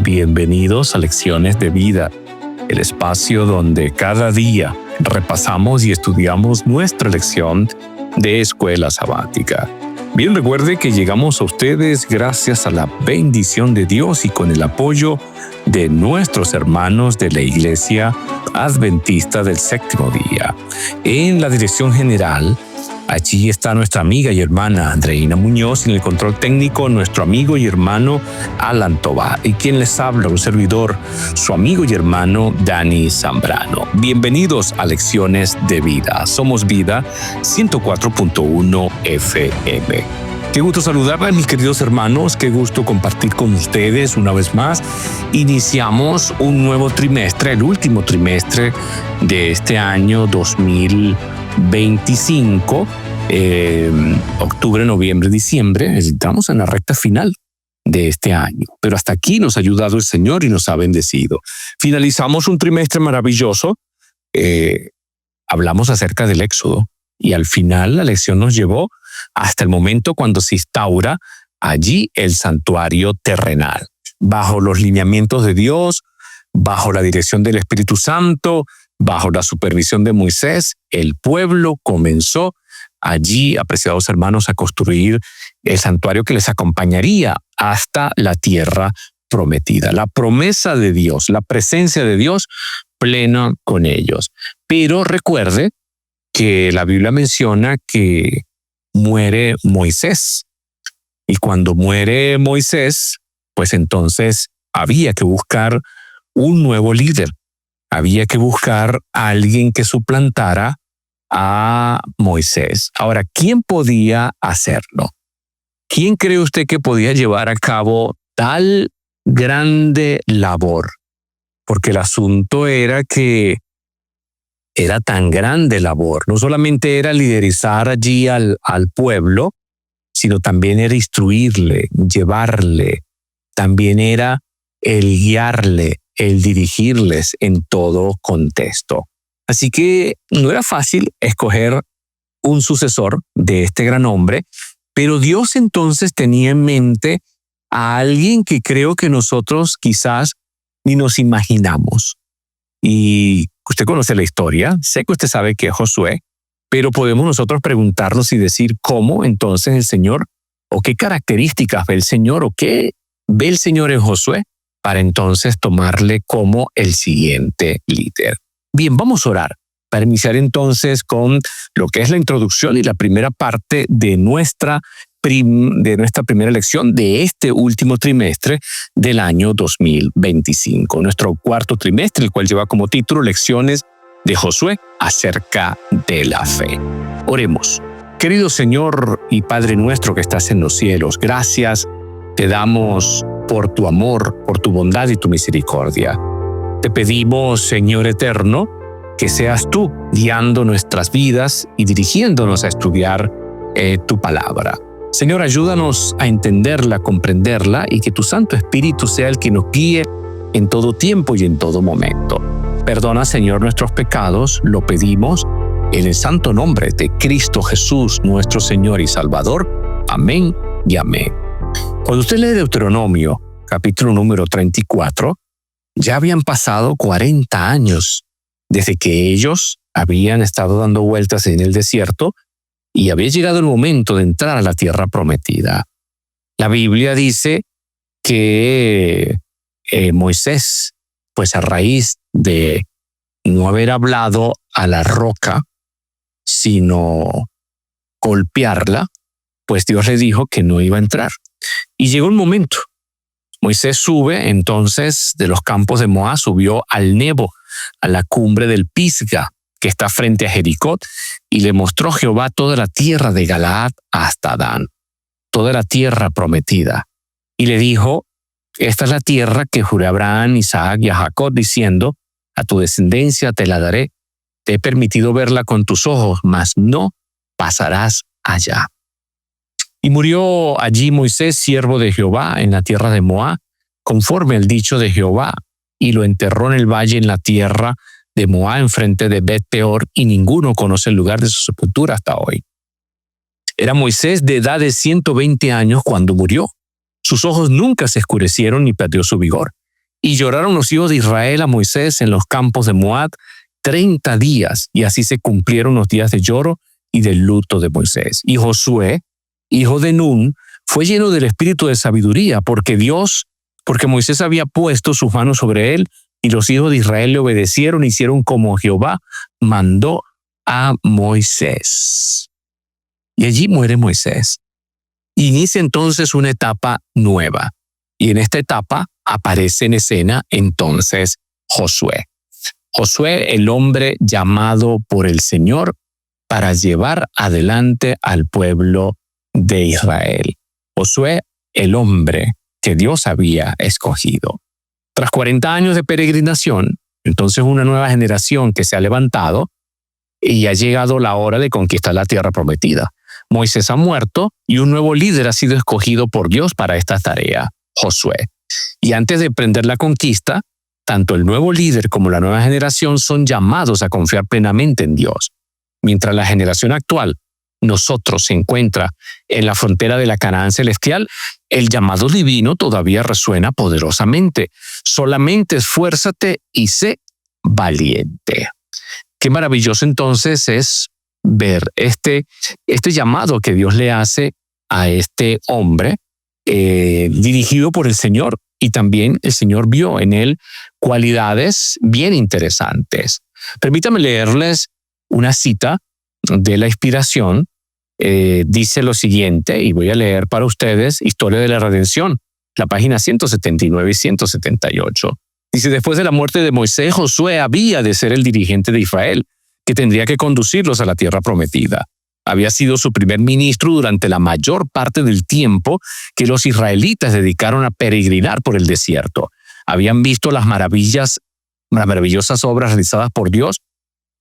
Bienvenidos a Lecciones de Vida, el espacio donde cada día repasamos y estudiamos nuestra lección de escuela sabática. Bien, recuerde que llegamos a ustedes gracias a la bendición de Dios y con el apoyo de nuestros hermanos de la Iglesia Adventista del Séptimo Día. En la dirección general, allí está nuestra amiga y hermana Andreina Muñoz, y en el control técnico nuestro amigo y hermano Alan Tobar, y quien les habla, un servidor, su amigo y hermano Dani Zambrano. Bienvenidos a Lecciones de Vida. Somos Vida 104.1 FM. Qué gusto saludarles, mis queridos hermanos, qué gusto compartir con ustedes una vez más. Iniciamos un nuevo trimestre, el último trimestre de este año 2025, octubre, noviembre, diciembre. Estamos en la recta final de este año, pero hasta aquí nos ha ayudado el Señor y nos ha bendecido. Finalizamos un trimestre maravilloso, hablamos acerca del Éxodo y al final la lección nos llevó hasta el momento cuando se instaura allí el santuario terrenal, bajo los lineamientos de Dios, bajo la dirección del Espíritu Santo, bajo la supervisión de Moisés. El pueblo comenzó allí, apreciados hermanos, a construir el santuario que les acompañaría hasta la tierra prometida. La promesa de Dios, la presencia de Dios plena con ellos. Pero recuerde que la Biblia menciona que muere Moisés. Y cuando muere Moisés, pues entonces había que buscar un nuevo líder. Había que buscar a alguien que suplantara a Moisés. Ahora, ¿quién podía hacerlo? ¿Quién cree usted que podía llevar a cabo tal grande labor? Porque el asunto era que era tan grande labor. No solamente era liderizar allí al pueblo, sino también era instruirle, llevarle. También era el guiarle, el dirigirles en todo contexto. Así que no era fácil escoger un sucesor de este gran hombre, pero Dios entonces tenía en mente a alguien que creo que nosotros quizás ni nos imaginamos. Y usted conoce la historia, sé que usted sabe que es Josué, pero podemos nosotros preguntarnos y decir cómo entonces el Señor, o qué características ve el Señor, o qué ve el Señor en Josué, para entonces tomarle como el siguiente líder. Bien, vamos a orar para iniciar entonces con lo que es la introducción y la primera parte de nuestra primera lección de este último trimestre del año 2025. Nuestro cuarto trimestre, el cual lleva como título Lecciones de Josué acerca de la fe. Oremos. Querido Señor y Padre nuestro que estás en los cielos, gracias te damos por tu amor, por tu bondad y tu misericordia. Te pedimos, Señor eterno, que seas tú guiando nuestras vidas y dirigiéndonos a estudiar tu palabra. Señor, ayúdanos a entenderla, comprenderla, y que tu Santo Espíritu sea el que nos guíe en todo tiempo y en todo momento. Perdona, Señor, nuestros pecados, lo pedimos en el santo nombre de Cristo Jesús, nuestro Señor y Salvador. Amén y amén. Cuando usted lee Deuteronomio, capítulo número 34, ya habían pasado 40 años desde que ellos habían estado dando vueltas en el desierto y había llegado el momento de entrar a la tierra prometida. La Biblia dice que Moisés, pues a raíz de no haber hablado a la roca, sino golpearla, pues Dios le dijo que no iba a entrar. Y llegó un momento. Moisés sube entonces de los campos de Moab, subió al Nebo, a la cumbre del Pisga, que está frente a Jericó, y le mostró Jehová toda la tierra de Galaad hasta Dan, toda la tierra prometida. Y le dijo, esta es la tierra que juré a Abraham, Isaac y a Jacob, diciendo, a tu descendencia te la daré. Te he permitido verla con tus ojos, mas no pasarás allá. Y murió allí Moisés, siervo de Jehová, en la tierra de Moab, conforme al dicho de Jehová, y lo enterró en el valle en la tierra de Moab, enfrente de Bet Peor, y ninguno conoce el lugar de su sepultura hasta hoy. Era Moisés de edad de 120 años cuando murió. Sus ojos nunca se oscurecieron ni perdió su vigor. Y lloraron los hijos de Israel a Moisés en los campos de Moab 30 días, y así se cumplieron los días de lloro y del luto de Moisés. Y Josué, hijo de Nun, fue lleno del espíritu de sabiduría, porque Moisés había puesto sus manos sobre él, y los hijos de Israel le obedecieron e hicieron como Jehová mandó a Moisés. Y allí muere Moisés. Inicia entonces una etapa nueva. Y en esta etapa aparece en escena entonces Josué. Josué, el hombre llamado por el Señor para llevar adelante al pueblo de Israel. Josué, el hombre que Dios había escogido. Tras 40 años de peregrinación, entonces una nueva generación que se ha levantado y ha llegado la hora de conquistar la tierra prometida. Moisés ha muerto y un nuevo líder ha sido escogido por Dios para esta tarea, Josué. Y antes de emprender la conquista, tanto el nuevo líder como la nueva generación son llamados a confiar plenamente en Dios. Mientras la generación actual, nosotros, se encuentra en la frontera de la Canaán celestial, el llamado divino todavía resuena poderosamente. Solamente esfuérzate y sé valiente. Qué maravilloso entonces es ver este llamado que Dios le hace a este hombre dirigido por el Señor, y también el Señor vio en él cualidades bien interesantes. Permítame leerles una cita de la inspiración. Dice lo siguiente, y voy a leer para ustedes Historia de la Redención, la página 179 y 178. Dice: después de la muerte de Moisés, Josué había de ser el dirigente de Israel, que tendría que conducirlos a la tierra prometida. Había sido su primer ministro durante la mayor parte del tiempo que los israelitas dedicaron a peregrinar por el desierto. Habían visto las maravillosas obras realizadas por Dios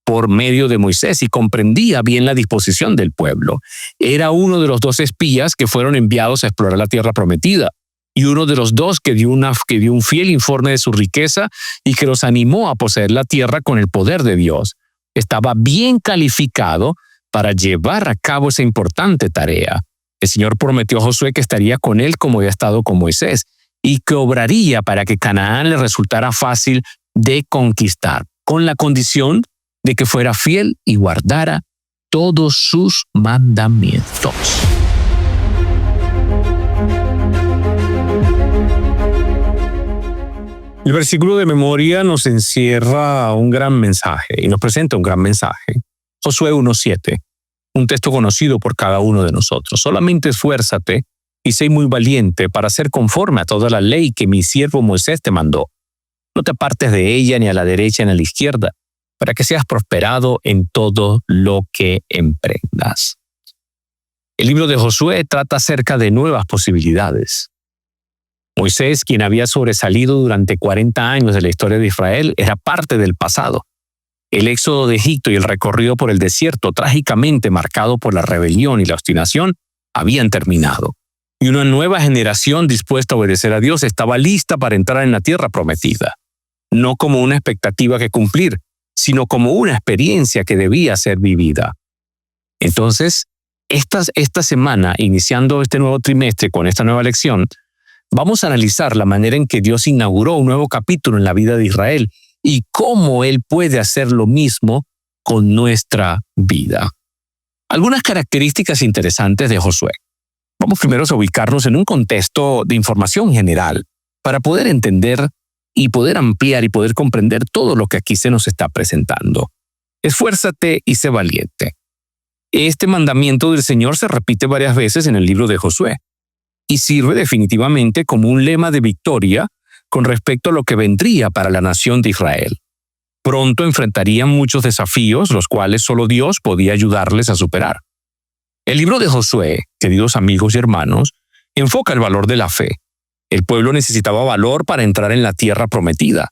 por medio de Moisés y comprendía bien la disposición del pueblo. Era uno de los 2 espías que fueron enviados a explorar la tierra prometida, y uno de los 2 que dio un fiel informe de su riqueza y que los animó a poseer la tierra con el poder de Dios. Estaba bien calificado para llevar a cabo esa importante tarea. El Señor prometió a Josué que estaría con él como había estado con Moisés, y que obraría para que Canaán le resultara fácil de conquistar, con la condición de que fuera fiel y guardara todos sus mandamientos. El versículo de memoria nos encierra un gran mensaje y nos presenta un gran mensaje. Josué 1:7, un texto conocido por cada uno de nosotros. Solamente esfuérzate y sé muy valiente para ser conforme a toda la ley que mi siervo Moisés te mandó. No te apartes de ella ni a la derecha ni a la izquierda, para que seas prosperado en todo lo que emprendas. El libro de Josué trata acerca de nuevas posibilidades. Moisés, quien había sobresalido durante 40 años de la historia de Israel, era parte del pasado. El éxodo de Egipto y el recorrido por el desierto, trágicamente marcado por la rebelión y la obstinación, habían terminado. Y una nueva generación dispuesta a obedecer a Dios estaba lista para entrar en la tierra prometida. No como una expectativa que cumplir, sino como una experiencia que debía ser vivida. Entonces, esta semana, iniciando este nuevo trimestre con esta nueva lección, vamos a analizar la manera en que Dios inauguró un nuevo capítulo en la vida de Israel y cómo Él puede hacer lo mismo con nuestra vida. Algunas características interesantes de Josué. Vamos primero a ubicarnos en un contexto de información general para poder entender y poder ampliar y poder comprender todo lo que aquí se nos está presentando. Esfuérzate y sé valiente. Este mandamiento del Señor se repite varias veces en el libro de Josué y sirve definitivamente como un lema de victoria con respecto a lo que vendría para la nación de Israel. Pronto enfrentarían muchos desafíos, los cuales solo Dios podía ayudarles a superar. El libro de Josué, queridos amigos y hermanos, enfoca el valor de la fe. El pueblo necesitaba valor para entrar en la tierra prometida.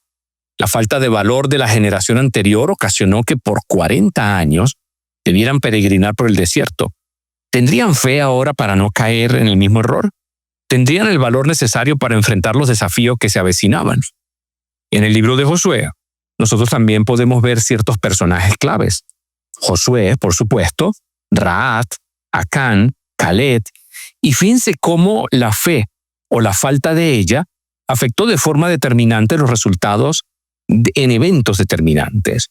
La falta de valor de la generación anterior ocasionó que por 40 años debieran peregrinar por el desierto. ¿Tendrían fe ahora para no caer en el mismo error? ¿Tendrían el valor necesario para enfrentar los desafíos que se avecinaban? En el libro de Josué, nosotros también podemos ver ciertos personajes claves. Josué, por supuesto, Rahab, Acán, Caleb, y fíjense cómo la fe o la falta de ella afectó de forma determinante los resultados en eventos determinantes.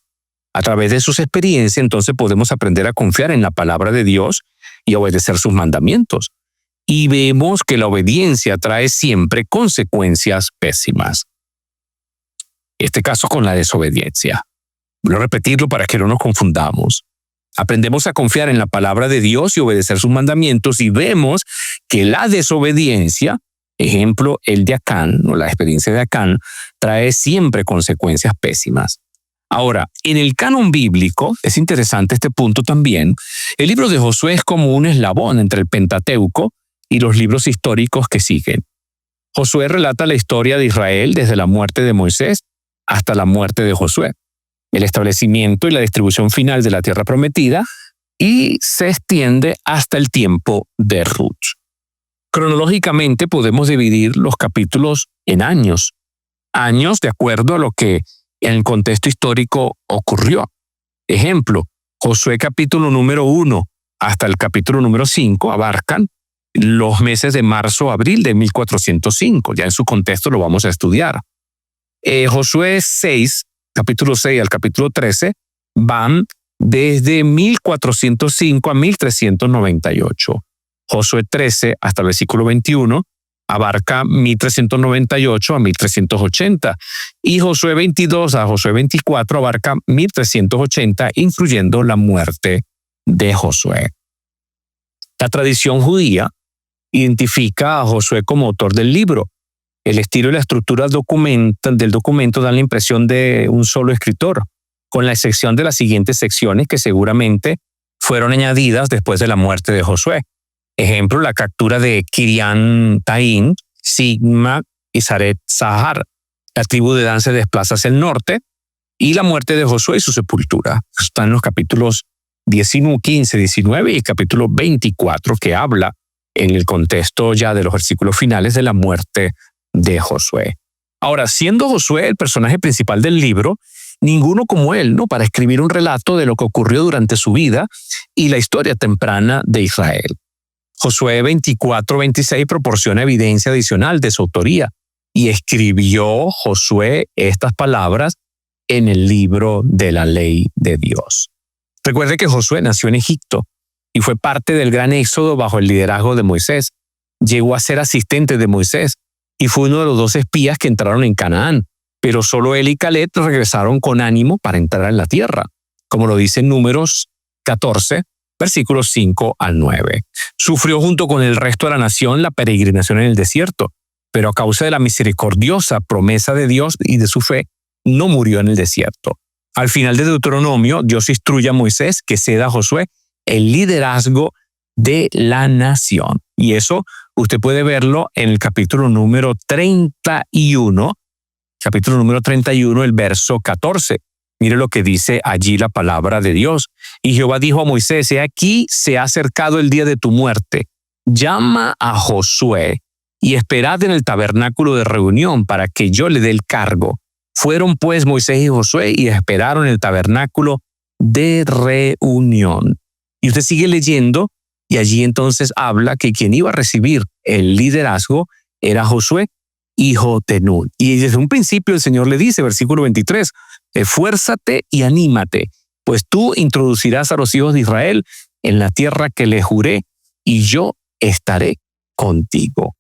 A través de sus experiencias, entonces podemos aprender a confiar en la palabra de Dios y obedecer sus mandamientos. Y vemos que la obediencia trae siempre consecuencias pésimas. Este caso con la desobediencia. Voy a repetirlo para que no nos confundamos. Aprendemos a confiar en la palabra de Dios y obedecer sus mandamientos y vemos que la desobediencia, ejemplo, el de Acán, o la experiencia de Acán, trae siempre consecuencias pésimas. Ahora, en el canon bíblico, es interesante este punto también, el libro de Josué es como un eslabón entre el Pentateuco y los libros históricos que siguen. Josué relata la historia de Israel desde la muerte de Moisés hasta la muerte de Josué, el establecimiento y la distribución final de la tierra prometida, y se extiende hasta el tiempo de Ruth. Cronológicamente podemos dividir los capítulos en años de acuerdo a lo que en el contexto histórico ocurrió. Ejemplo, Josué capítulo número 1 hasta el capítulo número 5 abarcan los meses de marzo a abril de 1405. Ya en su contexto lo vamos a estudiar. Josué 6, capítulo 6 al capítulo 13, van desde 1405 a 1398. Josué 13 hasta el versículo 21 abarca 1398 a 1380 y Josué 22 a Josué 24 abarca 1380, incluyendo la muerte de Josué. La tradición judía identifica a Josué como autor del libro. El estilo y la estructura del documento dan la impresión de un solo escritor, con la excepción de las siguientes secciones que seguramente fueron añadidas después de la muerte de Josué. Ejemplo, la captura de Kirian Taín, Sigma y Zaret Sahar. La tribu de Dan se desplaza hacia el norte y la muerte de Josué y su sepultura. Están en los capítulos 15, 19 y el capítulo 24 que habla en el contexto ya de los versículos finales de la muerte de Josué. Ahora, siendo Josué el personaje principal del libro, ninguno como él, ¿no?, para escribir un relato de lo que ocurrió durante su vida y la historia temprana de Israel. Josué 24-26 proporciona evidencia adicional de su autoría y escribió Josué estas palabras en el libro de la ley de Dios. Recuerde que Josué nació en Egipto y fue parte del gran éxodo bajo el liderazgo de Moisés. Llegó a ser asistente de Moisés y fue uno de los 2 espías que entraron en Canaán, pero solo él y Caleb regresaron con ánimo para entrar en la tierra, como lo dice en Números 14, versículos 5 al 9. Sufrió junto con el resto de la nación la peregrinación en el desierto, pero a causa de la misericordiosa promesa de Dios y de su fe, no murió en el desierto. Al final de Deuteronomio, Dios instruye a Moisés que ceda a Josué el liderazgo de la nación. Y eso usted puede verlo en el capítulo número 31, el verso 14. Mire lo que dice allí la palabra de Dios. Y Jehová dijo a Moisés: he aquí se ha acercado el día de tu muerte. Llama a Josué y esperad en el tabernáculo de reunión para que yo le dé el cargo. Fueron pues Moisés y Josué y esperaron en el tabernáculo de reunión. Y usted sigue leyendo y allí entonces habla que quien iba a recibir el liderazgo era Josué, hijo de Nun. Y desde un principio el Señor le dice, versículo 23, esfuérzate y anímate, pues tú introducirás a los hijos de Israel en la tierra que les juré y yo estaré contigo.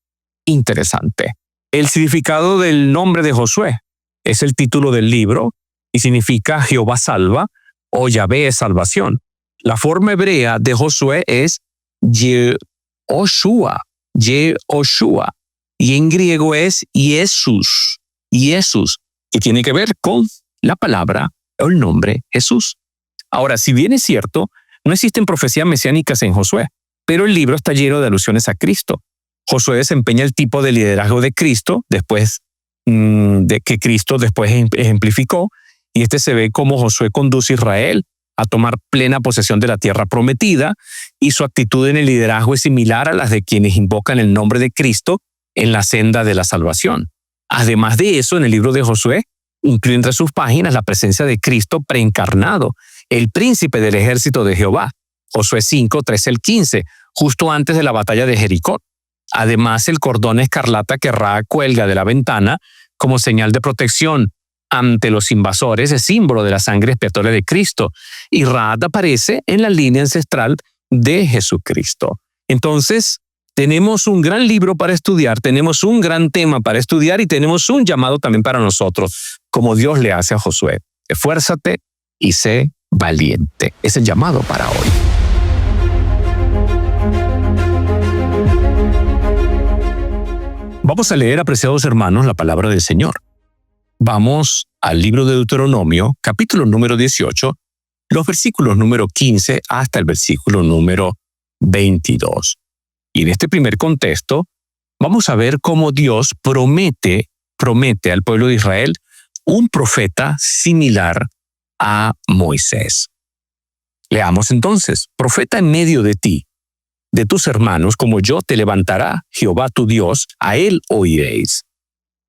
Interesante. El significado del nombre de Josué es el título del libro y significa Jehová salva o Yahvé es salvación. La forma hebrea de Josué es Yehoshua, y en griego es Jesús, que tiene que ver con la palabra o el nombre Jesús. Ahora, si bien es cierto, no existen profecías mesiánicas en Josué, pero el libro está lleno de alusiones a Cristo. Josué desempeña el tipo de liderazgo de Cristo después de que Cristo después ejemplificó, y este se ve como Josué conduce a Israel a tomar plena posesión de la tierra prometida, y su actitud en el liderazgo es similar a las de quienes invocan el nombre de Cristo en la senda de la salvación. Además de eso, en el libro de Josué incluye entre sus páginas la presencia de Cristo preencarnado, el príncipe del ejército de Jehová. Josué 5, 13 al 15, justo antes de la batalla de Jericó. Además, el cordón escarlata que Ra cuelga de la ventana como señal de protección ante los invasores es símbolo de la sangre expiatoria de Cristo. Y Ra aparece en la línea ancestral de Jesucristo. Entonces, tenemos un gran libro para estudiar, tenemos un gran tema para estudiar y tenemos un llamado también para nosotros, como Dios le hace a Josué. Esfuérzate y sé valiente. Es el llamado para hoy. Vamos a leer, apreciados hermanos, la palabra del Señor. Vamos al libro de Deuteronomio, capítulo número 18, los versículos número 15 hasta el versículo número 22. Y en este primer contexto, vamos a ver cómo Dios promete al pueblo de Israel un profeta similar a Moisés. Leamos entonces: profeta en medio de ti, de tus hermanos, como yo te levantará Jehová tu Dios, a él oiréis.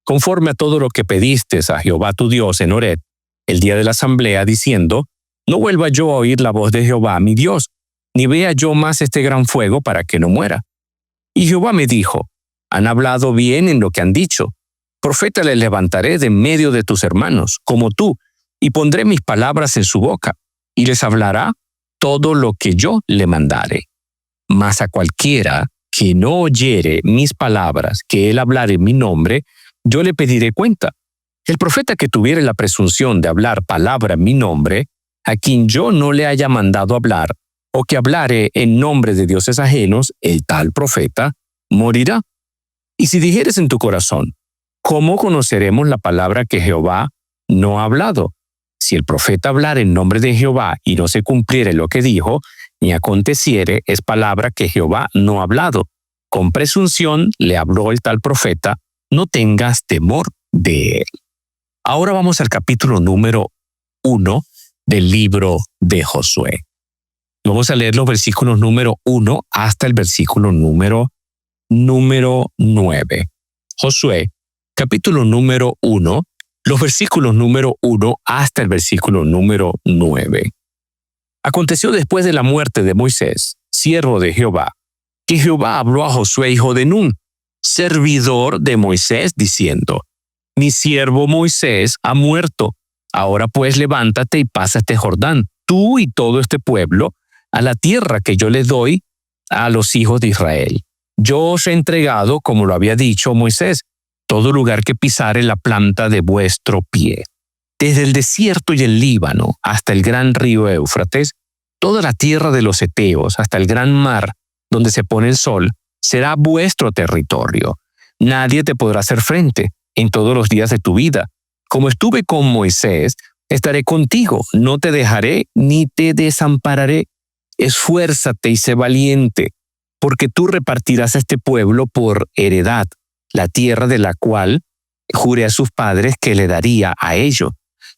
Conforme a todo lo que pediste a Jehová tu Dios en Horeb, el día de la asamblea, diciendo: no vuelva yo a oír la voz de Jehová mi Dios, ni vea yo más este gran fuego para que no muera. Y Jehová me dijo: han hablado bien en lo que han dicho. Profeta les levantaré de medio de tus hermanos, como tú, y pondré mis palabras en su boca, y les hablará todo lo que yo le mandare. Mas a cualquiera que no oyere mis palabras, que él hablare en mi nombre, yo le pediré cuenta. El profeta que tuviere la presunción de hablar palabra en mi nombre, a quien yo no le haya mandado hablar, o que hablare en nombre de dioses ajenos, el tal profeta morirá. Y si dijeres en tu corazón: ¿cómo conoceremos la palabra que Jehová no ha hablado? Si el profeta hablara en nombre de Jehová y no se cumpliere lo que dijo, ni aconteciere, es palabra que Jehová no ha hablado. Con presunción le habló el tal profeta, no tengas temor de él. Ahora vamos al capítulo número 1 del libro de Josué. Vamos a leer los versículos número 1 hasta el versículo número 9. Josué, capítulo número 1, los versículos número 1 hasta el versículo número 9. Aconteció después de la muerte de Moisés, siervo de Jehová, que Jehová habló a Josué hijo de Nun, servidor de Moisés, diciendo: mi siervo Moisés ha muerto. Ahora pues levántate y pasa este Jordán, tú y todo este pueblo, a la tierra que yo le doy a los hijos de Israel. Yo os he entregado, como lo había dicho Moisés, todo lugar que pisare la planta de vuestro pie. Desde el desierto y el Líbano hasta el gran río Éufrates, toda la tierra de los heteos hasta el gran mar donde se pone el sol, será vuestro territorio. Nadie te podrá hacer frente en todos los días de tu vida. Como estuve con Moisés, estaré contigo, no te dejaré ni te desampararé. Esfuérzate y sé valiente, porque tú repartirás a este pueblo por heredad, la tierra de la cual juré a sus padres que le daría a ellos.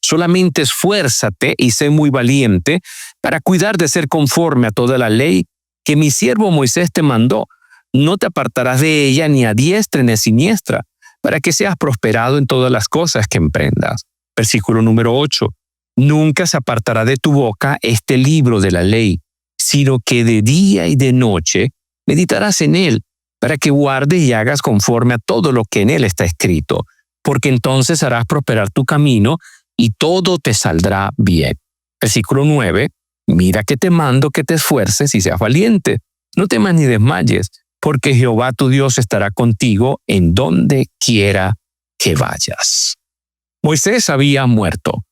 Solamente esfuérzate y sé muy valiente para cuidar de ser conforme a toda la ley que mi siervo Moisés te mandó. No te apartarás de ella ni a diestra ni a siniestra, para que seas prosperado en todas las cosas que emprendas. Versículo número 8. Nunca se apartará de tu boca este libro de la ley, sino que de día y de noche meditarás en él, para que guardes y hagas conforme a todo lo que en él está escrito, porque entonces harás prosperar tu camino y todo te saldrá bien. Versículo 9. Mira que te mando que te esfuerces y seas valiente. No temas ni desmayes, porque Jehová tu Dios estará contigo en donde quiera que vayas. Moisés había muerto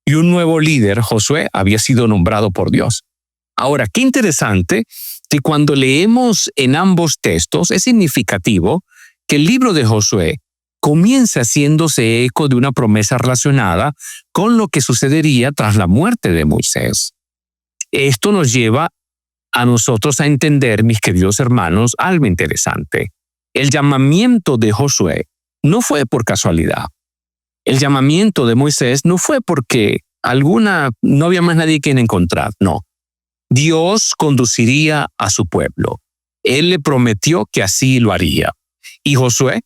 y un nuevo líder, Josué, había sido nombrado por Dios. Ahora, qué interesante que cuando leemos en ambos textos es significativo que el libro de Josué comienza haciéndose eco de una promesa relacionada con lo que sucedería tras la muerte de Moisés. Esto nos lleva a nosotros a entender, mis queridos hermanos, algo interesante. El llamamiento de Josué no fue por casualidad. El llamamiento de Moisés no fue porque no había más nadie quien encontrar, no. Dios conduciría a su pueblo. Él le prometió que así lo haría. Y Josué,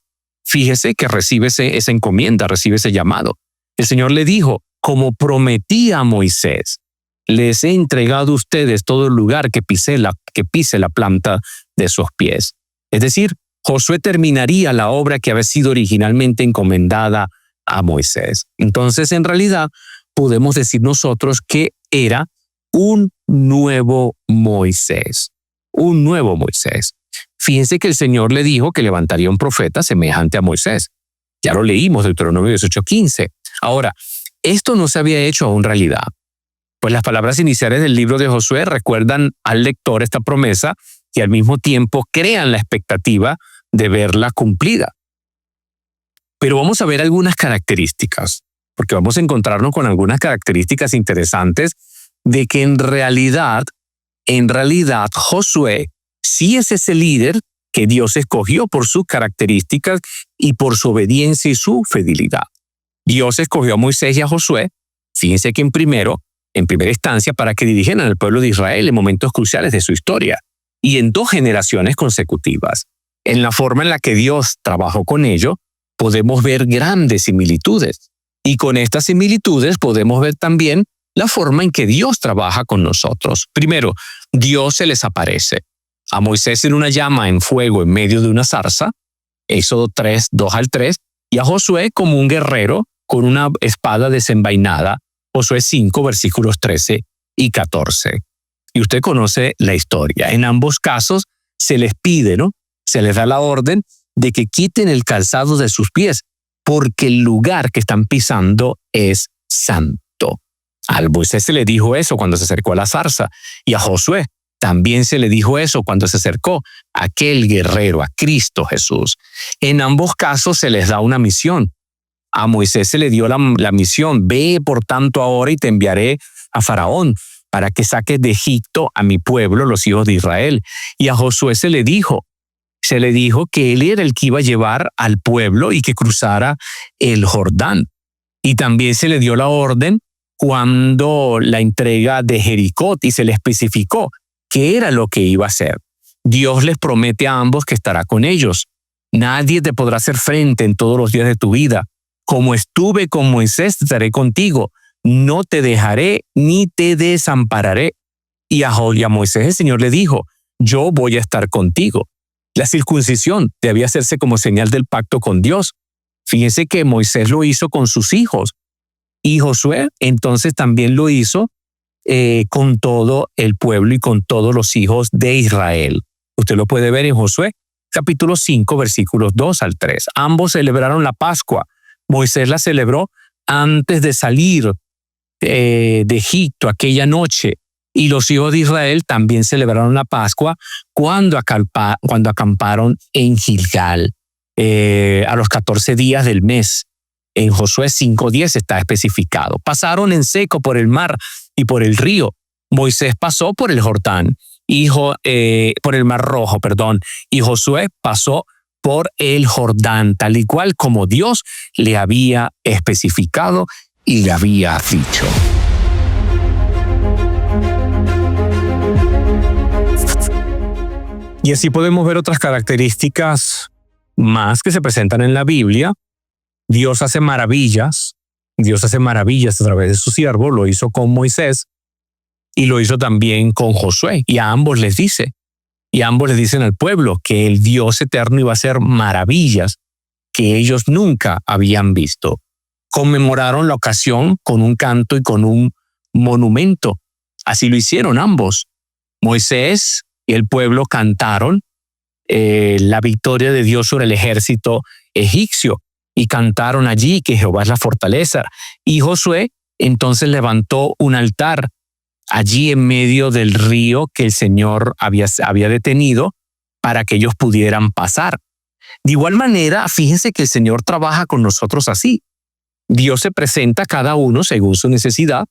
fíjese que recibe esa encomienda, recibe ese llamado. El Señor le dijo: como prometí a Moisés, les he entregado a ustedes todo el lugar que pise la planta de sus pies. Es decir, Josué terminaría la obra que había sido originalmente encomendada a Moisés. Entonces, en realidad, podemos decir nosotros que era un nuevo Moisés. Un nuevo Moisés. Fíjense que el Señor le dijo que levantaría un profeta semejante a Moisés. Ya lo leímos, Deuteronomio 18:15. Ahora, esto no se había hecho aún realidad. Pues las palabras iniciales del libro de Josué recuerdan al lector esta promesa y al mismo tiempo crean la expectativa de verla cumplida. Pero vamos a ver algunas características, porque vamos a encontrarnos con algunas características interesantes de que en realidad, Josué sí es ese líder que Dios escogió por sus características y por su obediencia y su fidelidad. Dios escogió a Moisés y a Josué, fíjense que en primera instancia, para que dirigieran al pueblo de Israel en momentos cruciales de su historia y en 2 generaciones consecutivas. En la forma en la que Dios trabajó con ellos, podemos ver grandes similitudes. Y con estas similitudes podemos ver también la forma en que Dios trabaja con nosotros. Primero, Dios se les aparece. A Moisés en una llama en fuego en medio de una zarza, Éxodo 3, 2-3, y a Josué como un guerrero con una espada desenvainada, Josué 5, versículos 13 y 14. Y usted conoce la historia. En ambos casos se les pide, ¿no? Se les da la orden de que quiten el calzado de sus pies, porque el lugar que están pisando es santo. A Moisés se le dijo eso cuando se acercó a la zarza, y a Josué también se le dijo eso cuando se acercó a aquel guerrero, a Cristo Jesús. En ambos casos se les da una misión. A Moisés se le dio la misión: ve por tanto ahora y te enviaré a Faraón para que saques de Egipto a mi pueblo, los hijos de Israel. Y a Josué se le dijo que él era el que iba a llevar al pueblo y que cruzara el Jordán. Y también se le dio la orden cuando la entrega de Jericó y se le especificó qué era lo que iba a hacer. Dios les promete a ambos que estará con ellos. Nadie te podrá hacer frente en todos los días de tu vida. Como estuve con Moisés, estaré contigo. No te dejaré ni te desampararé. Y a Moisés el Señor le dijo: yo voy a estar contigo. La circuncisión debía hacerse como señal del pacto con Dios. Fíjense que Moisés lo hizo con sus hijos y Josué entonces también lo hizo con todo el pueblo y con todos los hijos de Israel. Usted lo puede ver en Josué, capítulo 5, versículos 2-3. Ambos celebraron la Pascua. Moisés la celebró antes de salir de Egipto aquella noche. Y los hijos de Israel también celebraron la Pascua cuando acamparon en Gilgal, a los 14 días del mes. En Josué 5:10 está especificado. Pasaron en seco por el mar y por el río. Moisés pasó por el Jordán, por el Mar Rojo, y Josué pasó por el Jordán, tal y cual como Dios le había especificado y le había dicho. Y así podemos ver otras características más que se presentan en la Biblia. Dios hace maravillas a través de su siervo. Lo hizo con Moisés y lo hizo también con Josué. Y a ambos les dicen al pueblo que el Dios eterno iba a hacer maravillas que ellos nunca habían visto. Conmemoraron la ocasión con un canto y con un monumento. Así lo hicieron ambos. Moisés y el pueblo cantaron la victoria de Dios sobre el ejército egipcio y cantaron allí que Jehová es la fortaleza. Y Josué entonces levantó un altar allí en medio del río que el Señor había detenido para que ellos pudieran pasar. De igual manera, fíjense que el Señor trabaja con nosotros así. Dios se presenta a cada uno según su necesidad.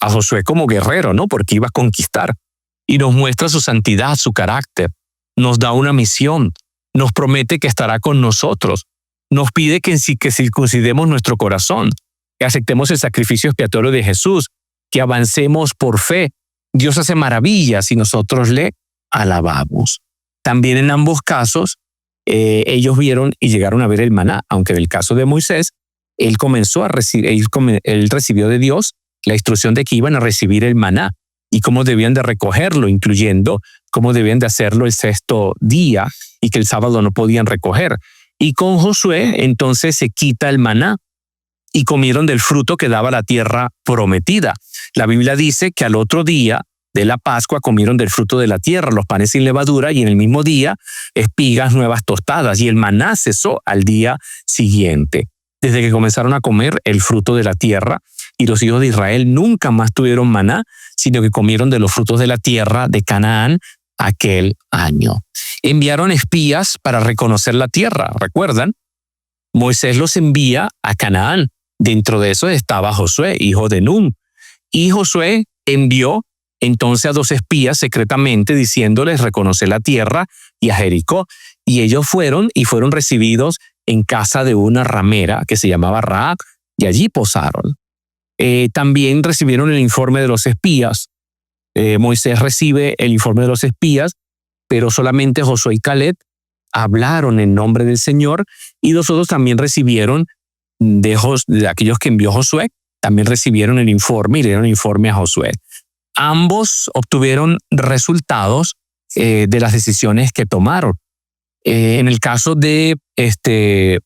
A Josué como guerrero, ¿no? Porque iba a conquistar. Y nos muestra su santidad, su carácter. Nos da una misión. Nos promete que estará con nosotros. Nos pide que circuncidemos nuestro corazón, que aceptemos el sacrificio expiatorio de Jesús, que avancemos por fe. Dios hace maravillas y nosotros le alabamos. También en ambos casos, ellos vieron y llegaron a ver el maná, aunque en el caso de Moisés, él recibió de Dios la instrucción de que iban a recibir el maná y cómo debían de recogerlo, incluyendo cómo debían de hacerlo el sexto día y que el sábado no podían recoger. Y con Josué entonces se quita el maná y comieron del fruto que daba la tierra prometida. La Biblia dice que al otro día de la Pascua comieron del fruto de la tierra, los panes sin levadura, y en el mismo día espigas nuevas tostadas, y el maná cesó al día siguiente. Desde que comenzaron a comer el fruto de la tierra, y los hijos de Israel nunca más tuvieron maná, sino que comieron de los frutos de la tierra de Canaán aquel año. Enviaron espías para reconocer la tierra, ¿recuerdan? Moisés los envía a Canaán. Dentro de eso estaba Josué, hijo de Nun. Y Josué envió entonces a 2 espías secretamente diciéndoles reconocer la tierra y a Jericó. Y ellos fueron recibidos en casa de una ramera que se llamaba Raab, y allí posaron. También recibieron el informe de los espías. Moisés recibe el informe de los espías, pero solamente Josué y Caleb hablaron en nombre del Señor, y los otros también recibieron de aquellos que envió Josué, también recibieron el informe y le dieron el informe a Josué. Ambos obtuvieron resultados de las decisiones que tomaron. En el caso de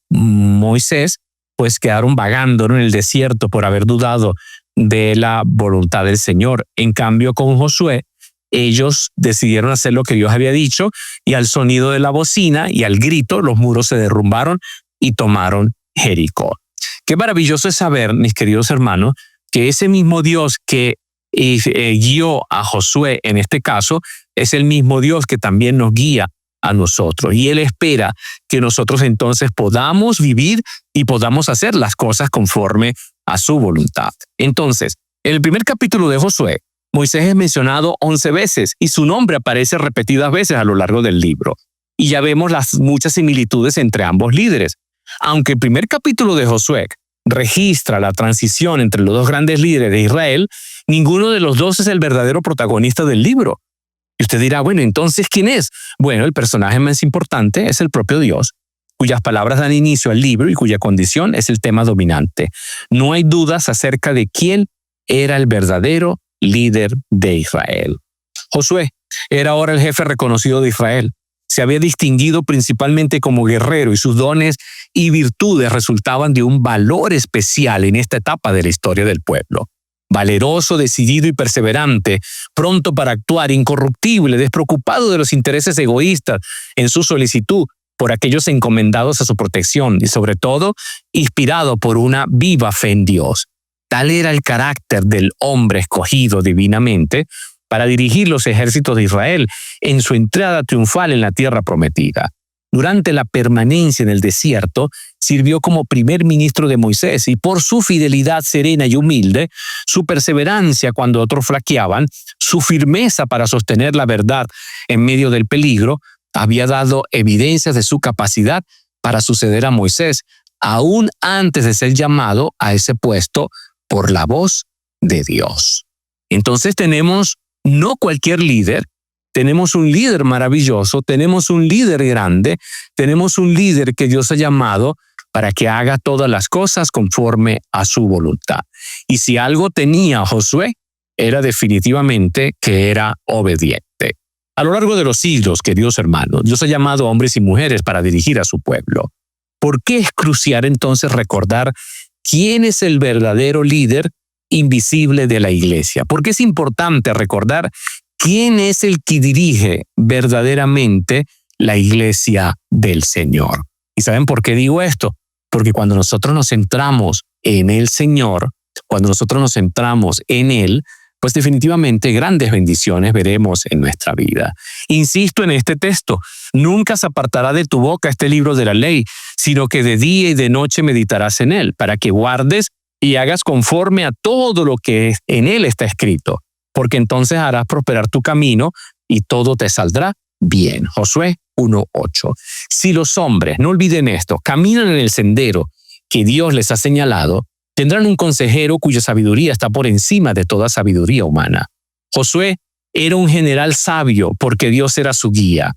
Moisés, pues quedaron vagando en el desierto por haber dudado de la voluntad del Señor. En cambio, con Josué, ellos decidieron hacer lo que Dios había dicho, y al sonido de la bocina y al grito, los muros se derrumbaron y tomaron Jericó. Qué maravilloso es saber, mis queridos hermanos, que ese mismo Dios que guió a Josué en este caso es el mismo Dios que también nos guía a nosotros. Y Él espera que nosotros entonces podamos vivir y podamos hacer las cosas conforme a su voluntad. Entonces, en el primer capítulo de Josué, Moisés es mencionado 11 veces y su nombre aparece repetidas veces a lo largo del libro. Y ya vemos las muchas similitudes entre ambos líderes. Aunque el primer capítulo de Josué registra la transición entre los 2 grandes líderes de Israel, ninguno de los 2 es el verdadero protagonista del libro. Y usted dirá, bueno, entonces, ¿quién es? Bueno, el personaje más importante es el propio Dios, cuyas palabras dan inicio al libro y cuya condición es el tema dominante. No hay dudas acerca de quién era el verdadero líder de Israel. Josué era ahora el jefe reconocido de Israel. Se había distinguido principalmente como guerrero y sus dones y virtudes resultaban de un valor especial en esta etapa de la historia del pueblo. Valeroso, decidido y perseverante, pronto para actuar, incorruptible, despreocupado de los intereses egoístas en su solicitud por aquellos encomendados a su protección y sobre todo inspirado por una viva fe en Dios. Tal era el carácter del hombre escogido divinamente para dirigir los ejércitos de Israel en su entrada triunfal en la tierra prometida. Durante la permanencia en el desierto, sirvió como primer ministro de Moisés y por su fidelidad serena y humilde, su perseverancia cuando otros flaqueaban, su firmeza para sostener la verdad en medio del peligro, había dado evidencias de su capacidad para suceder a Moisés, aún antes de ser llamado a ese puesto por la voz de Dios. Entonces tenemos no cualquier líder, tenemos un líder maravilloso, tenemos un líder grande, tenemos un líder que Dios ha llamado para que haga todas las cosas conforme a su voluntad. Y si algo tenía Josué, era definitivamente que era obediente. A lo largo de los siglos, queridos hermanos, Dios ha llamado a hombres y mujeres para dirigir a su pueblo. ¿Por qué es crucial entonces recordar quién es el verdadero líder invisible de la iglesia? ¿Por qué es importante recordar quién es el que dirige verdaderamente la iglesia del Señor? ¿Y saben por qué digo esto? Porque cuando nosotros nos centramos en el Señor, cuando nosotros nos centramos en Él, pues definitivamente grandes bendiciones veremos en nuestra vida. Insisto en este texto, nunca se apartará de tu boca este libro de la ley, sino que de día y de noche meditarás en él, para que guardes y hagas conforme a todo lo que en él está escrito, porque entonces harás prosperar tu camino y todo te saldrá bien. Josué 1:8. Si los hombres, no olviden esto, caminan en el sendero que Dios les ha señalado, tendrán un consejero cuya sabiduría está por encima de toda sabiduría humana. Josué era un general sabio porque Dios era su guía.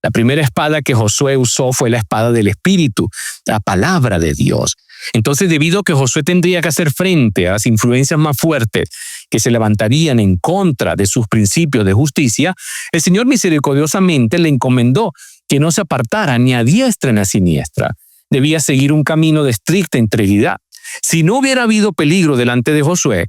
La primera espada que Josué usó fue la espada del Espíritu, la palabra de Dios. Entonces, debido a que Josué tendría que hacer frente a las influencias más fuertes que se levantarían en contra de sus principios de justicia, el Señor misericordiosamente le encomendó que no se apartara ni a diestra ni a siniestra. Debía seguir un camino de estricta integridad. Si no hubiera habido peligro delante de Josué,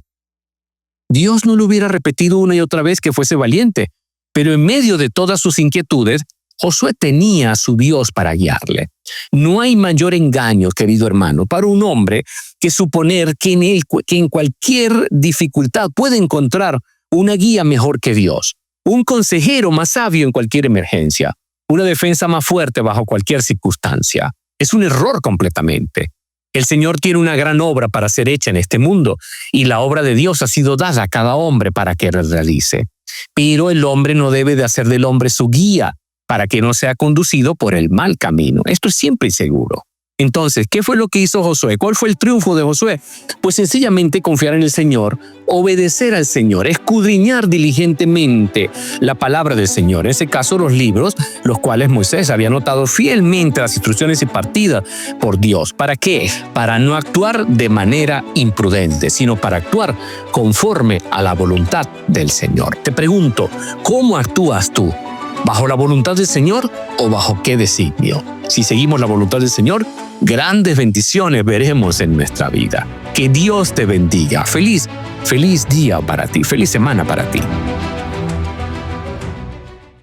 Dios no le hubiera repetido una y otra vez que fuese valiente, pero en medio de todas sus inquietudes, Josué tenía a su Dios para guiarle. No hay mayor engaño, querido hermano, para un hombre que suponer que en cualquier dificultad puede encontrar una guía mejor que Dios, un consejero más sabio en cualquier emergencia, una defensa más fuerte bajo cualquier circunstancia. Es un error completamente. El Señor tiene una gran obra para ser hecha en este mundo y la obra de Dios ha sido dada a cada hombre para que la realice. Pero el hombre no debe de hacer del hombre su guía para que no sea conducido por el mal camino. Esto es siempre seguro. Entonces, ¿qué fue lo que hizo Josué? ¿Cuál fue el triunfo de Josué? Pues sencillamente confiar en el Señor, obedecer al Señor, escudriñar diligentemente la palabra del Señor. En ese caso, los libros, los cuales Moisés había anotado fielmente las instrucciones impartidas por Dios. ¿Para qué? Para no actuar de manera imprudente, sino para actuar conforme a la voluntad del Señor. Te pregunto, ¿cómo actúas tú? ¿Bajo la voluntad del Señor o bajo qué designio? Si seguimos la voluntad del Señor, grandes bendiciones veremos en nuestra vida. Que Dios te bendiga. Feliz día para ti, feliz semana para ti.